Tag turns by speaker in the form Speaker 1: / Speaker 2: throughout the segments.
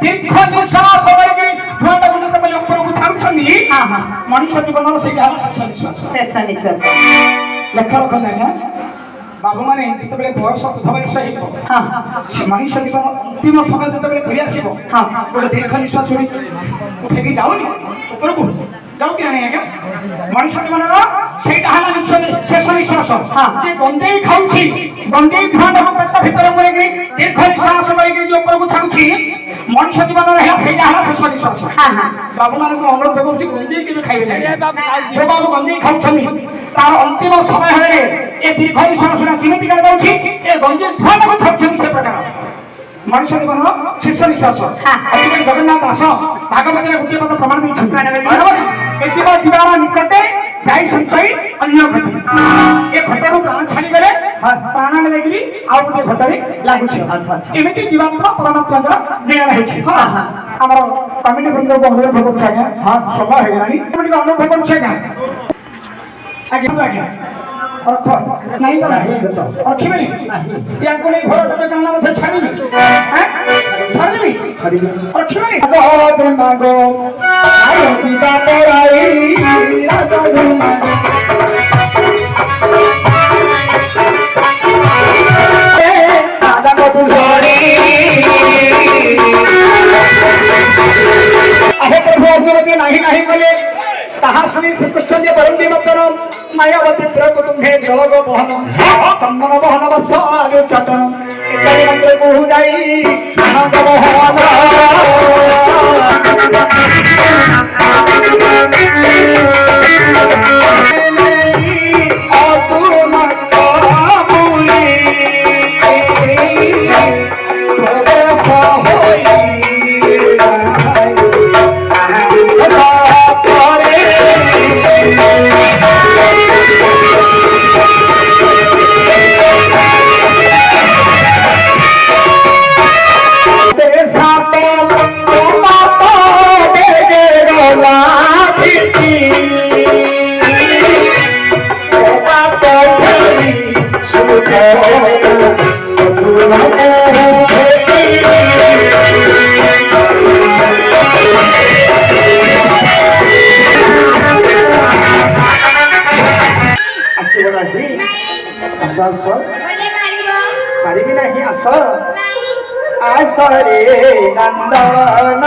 Speaker 1: दीर्घ निश्वास होइके धुआंटा को जते पहिले ऊपर को छाड़ुछनी
Speaker 2: हां हां
Speaker 1: मनुष्य जीवन से हाला शेष निश्वास लक्ष्य रखना है बाबू माने जते बले बयस बयस हिबो
Speaker 2: हां
Speaker 1: मनुष्य जीवन अंतिम समय जते बले घुरी आसीबो
Speaker 2: हां
Speaker 1: गोटे दीर्घ निश्वास छोड़ी उठेकी जाओनी ऊपर को जाऊ कि नहीं आज्ञा मनुष्य जीवन सेटा हाला शेष निश्वास जे गंजेई खाउछि गंजेई धुआंटा को पेट भीतर मुरे गिरी दीर्घ निश्वास लेके जो ऊपर को छाड़ुछि मनुष्य जीवन है सेटा हाला शेष निश्वास
Speaker 2: हां हां
Speaker 1: बाबू माने को अनुरोध करूछि गंजेई केबे खाइबे नहीं जो बाबू गंजेई खाउछनी तार अंतिम समय हेले ए दीर्घ निश्वास चिन्हित कर जाउछि ए गंजेई धुआंटा को छाड़ुछि से प्रकार मनुष्य जीवन शीर्ष निश्वास अतिबड़ी जगन्नाथ दास भागवत रे गोटे पद प्रमाण दैछि एतिबा जीवार निकटे जाई संचय अन्य घटे ए घटरू प्राण छाड़ी गले प्राण ने लेगिरी आ गोटे घटरे लागुछि अच्छा अच्छा एमिति जीवात्मा परमात्मा लीला रहिछि हमर कमिटी बृंद को अनुरोध करू छै हां समय हे गेलानी कमिटी को अनुरोध करू छै आगे आगे रख नहीं तो रखिबे नहीं या को नहीं घर तमे काना मथे छाड़ीबे हैं छाड़ीबे रखिबे नहीं जो जे मागो आयो जीवा तोराई राजा जो मागो राजा को दुलारी अहे प्रभु अर्जुन के नहीं नहीं बोले ताहा सुनी श्री कृष्ण जी बरंदी वचन मायावती प्रको तुम्हे जलग बहन तमन बहन बसालु चटन इतने मंत्र को जाई आनंद बहन रे नंदन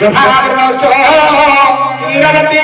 Speaker 1: भावरस निरवति